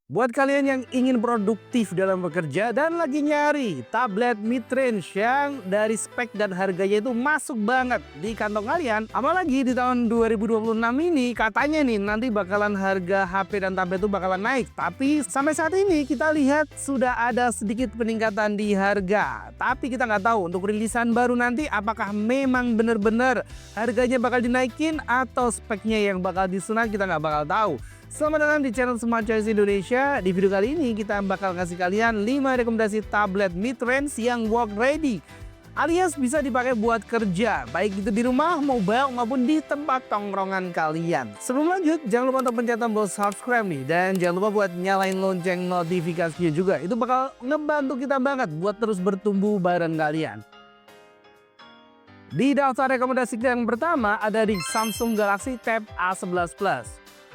Buat kalian yang ingin produktif dalam bekerja dan lagi nyari tablet mid-range yang dari spek dan harganya itu masuk banget di kantong kalian, apalagi di tahun 2026 ini katanya nih nanti bakalan harga HP dan tablet itu bakalan naik. Tapi sampai saat ini kita lihat sudah ada sedikit peningkatan di harga. Tapi kita nggak tahu untuk rilisan baru nanti apakah memang benar-benar harganya bakal dinaikin atau speknya yang bakal disunat, kita nggak bakal tahu. Selamat datang di channel Smart Choice Indonesia. Di video kali ini kita bakal kasih kalian 5 rekomendasi tablet mid-range yang work ready, alias bisa dipakai buat kerja, baik itu di rumah, mobile, maupun di tempat tongkrongan kalian. Sebelum lanjut, jangan lupa untuk pencet tombol subscribe nih, dan jangan lupa buat nyalain lonceng notifikasinya juga. Itu bakal ngebantu kita banget buat terus bertumbuh bareng kalian. Di daftar rekomendasi yang pertama ada di Samsung Galaxy Tab A11 Plus.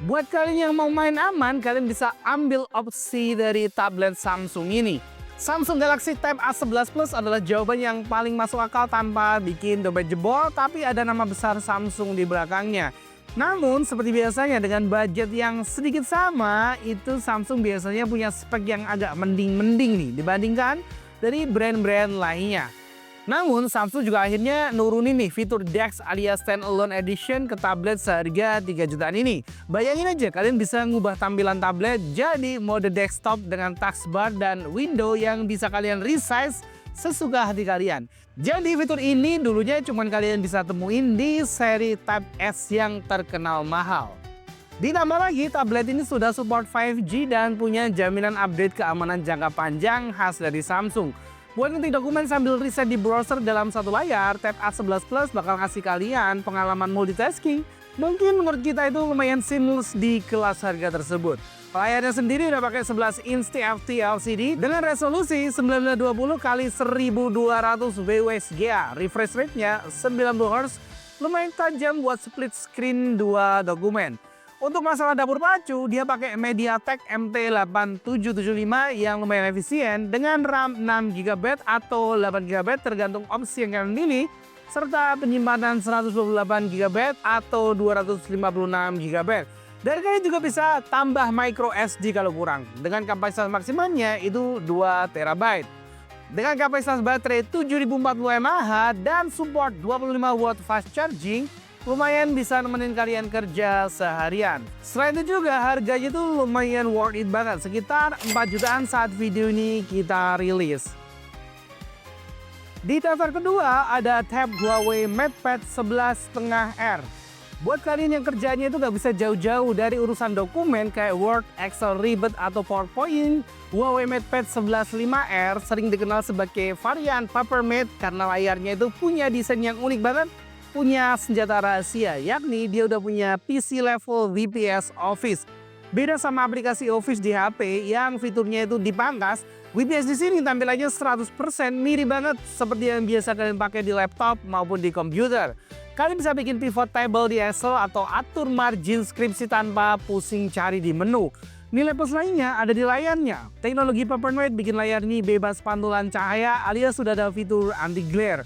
Buat kalian yang mau main aman, kalian bisa ambil opsi dari tablet Samsung ini. Samsung Galaxy Tab A11 Plus adalah jawaban yang paling masuk akal tanpa bikin dompet jebol, tapi ada nama besar Samsung di belakangnya. Namun, seperti biasanya dengan budget yang sedikit sama, itu Samsung biasanya punya spek yang agak mending-mending nih dibandingkan dari brand-brand lainnya. Namun, Samsung juga akhirnya nurunin nih fitur DeX alias Standalone Edition ke tablet seharga 3 jutaan ini. Bayangin aja kalian bisa ngubah tampilan tablet jadi mode desktop dengan taskbar dan window yang bisa kalian resize sesuka hati kalian. Jadi fitur ini dulunya cuma kalian bisa temuin di seri Tab S yang terkenal mahal. Ditambah lagi, tablet ini sudah support 5G dan punya jaminan update keamanan jangka panjang khas dari Samsung. Buat ngetik dokumen sambil riset di browser dalam satu layar, Tab A11 Plus bakal kasih kalian pengalaman multitasking. Mungkin menurut kita itu lumayan seamless di kelas harga tersebut. Layarnya sendiri udah pakai 11 inch TFT LCD dengan resolusi 1920 x 1200 WSGA. Refresh rate-nya 90 Hz, lumayan tajam buat split screen 2 dokumen. Untuk masalah dapur pacu, dia pakai MediaTek MT8775 yang lumayan efisien dengan RAM 6GB atau 8GB tergantung opsi yang kalian pilih, serta penyimpanan 128GB atau 256GB. Dan kalian juga bisa tambah micro SD kalau kurang, dengan kapasitas maksimalnya itu 2TB. Dengan kapasitas baterai 7040 mAh dan support 25W fast charging, lumayan bisa nemenin kalian kerja seharian. Selain itu juga harganya tuh lumayan worth it banget, sekitar 4 jutaan saat video ini kita rilis. Di daftar kedua ada tab Huawei MatePad 11.5R. Buat kalian yang kerjanya itu gak bisa jauh-jauh dari urusan dokumen kayak Word, Excel ribet atau PowerPoint, Huawei MatePad 11.5R sering dikenal sebagai varian Papermate karena layarnya itu punya desain yang unik banget, punya senjata rahasia, yakni dia udah punya PC level VPS Office. Beda sama aplikasi Office di HP yang fiturnya itu dipangkas, VPS di sini tampilannya 100% mirip banget seperti yang biasa kalian pakai di laptop maupun di komputer. Kalian bisa bikin pivot table di Excel atau atur margin skripsi tanpa pusing cari di menu. Nilai plus lainnya ada di layarnya. Teknologi Papermate bikin layar ini bebas pantulan cahaya alias sudah ada fitur anti glare.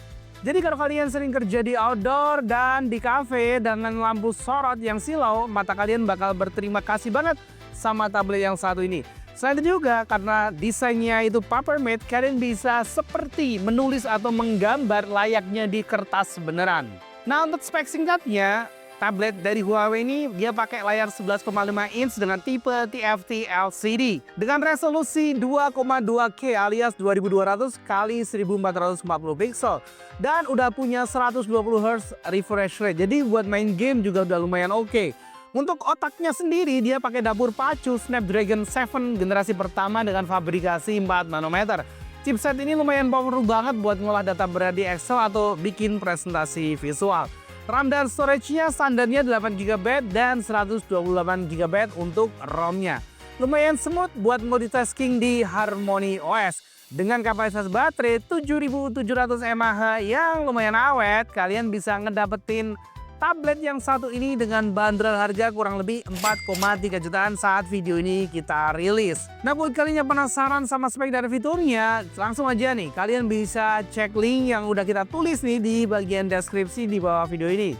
Jadi kalau kalian sering kerja di outdoor dan di cafe dengan lampu sorot yang silau, mata kalian bakal berterima kasih banget sama tablet yang satu ini. Selain itu juga karena desainnya itu Papermate, kalian bisa seperti menulis atau menggambar layaknya di kertas beneran. Nah, untuk spek singkatnya, tablet dari Huawei ini dia pakai layar 11,5 inch dengan tipe TFT LCD dengan resolusi 2,2K alias 2200 x 1440 pixel dan udah punya 120 Hz refresh rate. Jadi buat main game juga udah lumayan oke. Untuk otaknya sendiri dia pakai dapur pacu Snapdragon 7 generasi pertama dengan fabrikasi 4 nanometer. Chipset ini lumayan powerful banget buat ngolah data berat di Excel atau bikin presentasi visual. RAM dan storage-nya standarnya 8GB dan 128GB untuk ROM-nya. Lumayan smooth buat multitasking di Harmony OS. Dengan kapasitas baterai 7700 mAh yang lumayan awet, kalian bisa ngedapetin tablet yang satu ini dengan bandrol harga kurang lebih 4,3 jutaan saat video ini kita rilis. Nah, buat kalian yang penasaran sama spek dari fiturnya, langsung aja nih kalian bisa cek link yang udah kita tulis nih di bagian deskripsi di bawah video ini.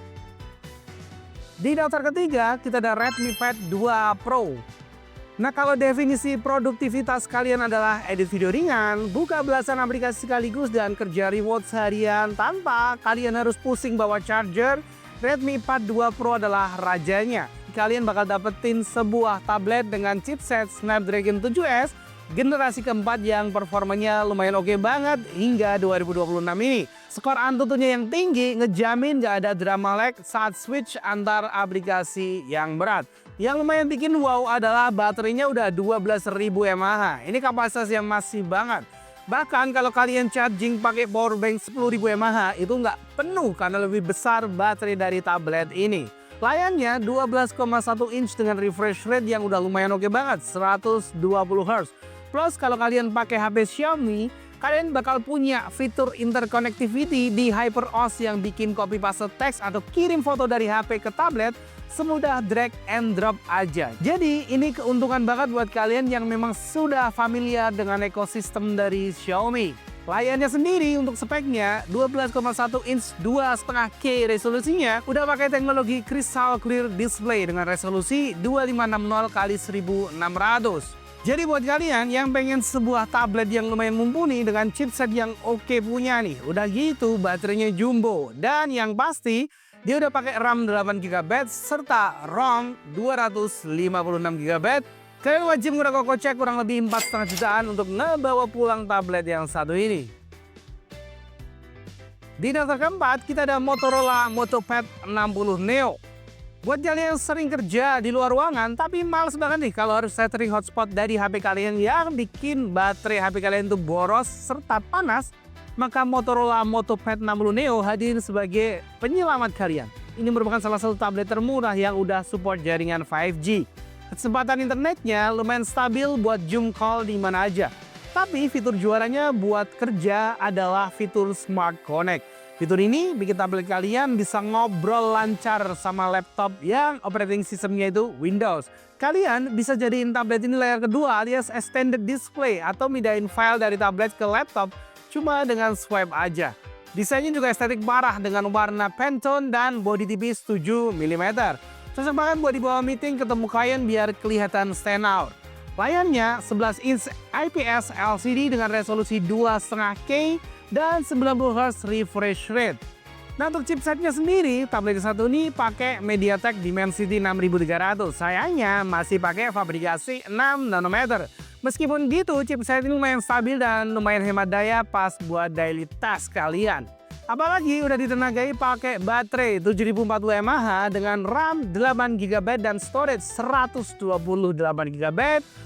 Di daftar ketiga kita ada Redmi Pad 2 Pro. Nah, kalau definisi produktivitas kalian adalah edit video ringan, buka belasan aplikasi sekaligus, dan kerja remote seharian tanpa kalian harus pusing bawa charger, Redmi Pad 2 Pro adalah rajanya. Kalian bakal dapetin sebuah tablet dengan chipset Snapdragon 7S generasi keempat yang performanya lumayan oke banget hingga 2026 ini. Skor Antutunya yang tinggi ngejamin gak ada drama lag saat switch antar aplikasi yang berat. Yang lumayan bikin wow adalah baterainya udah 12.000 mAh. Ini kapasitas yang masih banget. Bahkan kalau kalian charging pakai powerbank 10.000 mAh itu nggak penuh karena lebih besar baterai dari tablet ini. Layarnya 12,1 inch dengan refresh rate yang udah lumayan oke banget, 120 Hz. Plus kalau kalian pakai HP Xiaomi, kalian bakal punya fitur interconnectivity di HyperOS yang bikin copy paste teks atau kirim foto dari HP ke tablet semudah drag and drop aja. Jadi ini keuntungan banget buat kalian yang memang sudah familiar dengan ekosistem dari Xiaomi. Layarnya sendiri untuk speknya 12,1 inch 2,5K resolusinya udah pakai teknologi Crystal Clear Display dengan resolusi 2560 x 1600. Jadi buat kalian yang pengen sebuah tablet yang lumayan mumpuni dengan chipset yang oke punya nih, udah gitu baterainya jumbo, dan yang pasti dia udah pakai RAM 8GB serta ROM 256GB. Kalian wajib ngerogoh kocek kurang lebih 4,5 jutaan untuk ngebawa pulang tablet yang satu ini. Di daftar keempat kita ada Motorola Moto Pad 60 Neo. Buat kalian yang sering kerja di luar ruangan tapi males banget nih kalau harus setting hotspot dari HP kalian yang bikin baterai HP kalian tuh boros serta panas, maka Motorola Moto Pad 60 Neo hadir sebagai penyelamat kalian. Ini merupakan salah satu tablet termurah yang udah support jaringan 5G. Kecepatan internetnya lumayan stabil buat Zoom call di mana aja. Tapi fitur juaranya buat kerja adalah fitur Smart Connect. Fitur ini bikin tablet kalian bisa ngobrol lancar sama laptop yang operating sistemnya itu Windows. Kalian bisa jadiin tablet ini layar kedua alias extended display atau mindahin file dari tablet ke laptop cuma dengan swipe aja. Desainnya juga estetik parah dengan warna Pantone dan body tipis 7 mm. Cocok banget buat dibawa meeting ketemu klien biar kelihatan stand out. Layarnya 11 inch IPS LCD dengan resolusi 2,5K dan 90 Hz refresh rate. Nah, untuk chipsetnya sendiri, tablet satu ini pakai MediaTek Dimensity 6300. Sayangnya masih pakai fabrikasi 6 nanometer. Meskipun gitu, chipset ini lumayan stabil dan lumayan hemat daya pas buat daily task kalian. Apalagi udah ditenagai pakai baterai 7040 mAh dengan RAM 8GB dan storage 128GB.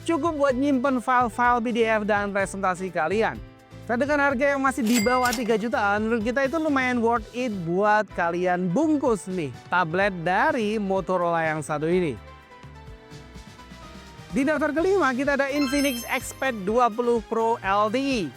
Cukup buat nyimpen file-file PDF dan presentasi kalian. Nah, dengan harga yang masih di bawah 3 jutaan, menurut kita itu lumayan worth it buat kalian bungkus nih tablet dari Motorola yang satu ini. Di daftar kelima kita ada Infinix Xpad 20 Pro LTE.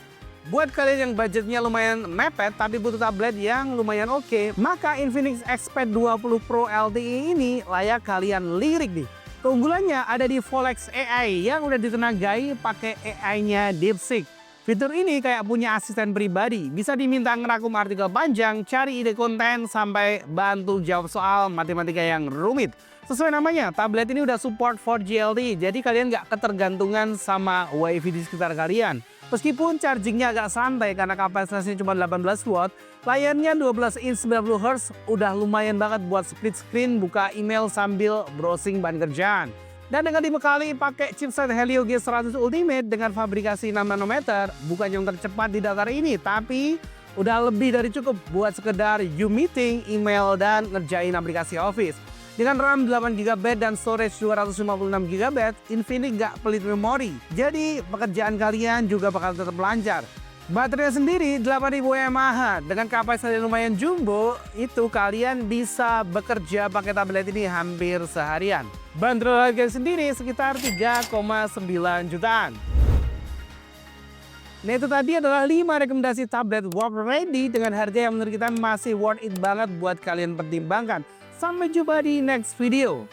Buat kalian yang budgetnya lumayan mepet tapi butuh tablet yang lumayan oke, maka Infinix Xpad 20 Pro LTE ini layak kalian lirik nih. Keunggulannya ada di Volex AI yang udah ditenagai pakai AI-nya DeepSeek. Fitur ini kayak punya asisten pribadi, bisa diminta ngerangkum artikel panjang, cari ide konten, sampai bantu jawab soal matematika yang rumit. Sesuai namanya, tablet ini udah support 4G LTE, jadi kalian nggak ketergantungan sama WiFi di sekitar kalian. Meskipun chargingnya agak santai karena kapasitasnya cuma 18 watt, layarnya 12 inch 90 Hz udah lumayan banget buat split screen, buka email sambil browsing bahan kerjaan. Dan dengan dibekali pakai chipset Helio G100 Ultimate dengan fabrikasi 6 nanometer, bukan yang tercepat di daftar ini, tapi udah lebih dari cukup buat sekedar you meeting, email, dan ngerjain aplikasi Office. Dengan RAM 8GB dan storage 256GB, Infinix gak pelit memori, jadi pekerjaan kalian juga bakal tetap lancar. Baterai sendiri 8000 mAh dengan kapasitas yang lumayan jumbo, itu kalian bisa bekerja pakai tablet ini hampir seharian. Bandrol harga sendiri sekitar 3,9 jutaan. Nah, itu tadi adalah 5 rekomendasi tablet work ready dengan harga yang menurut kita masih worth it banget buat kalian pertimbangkan. Sampai jumpa di next video.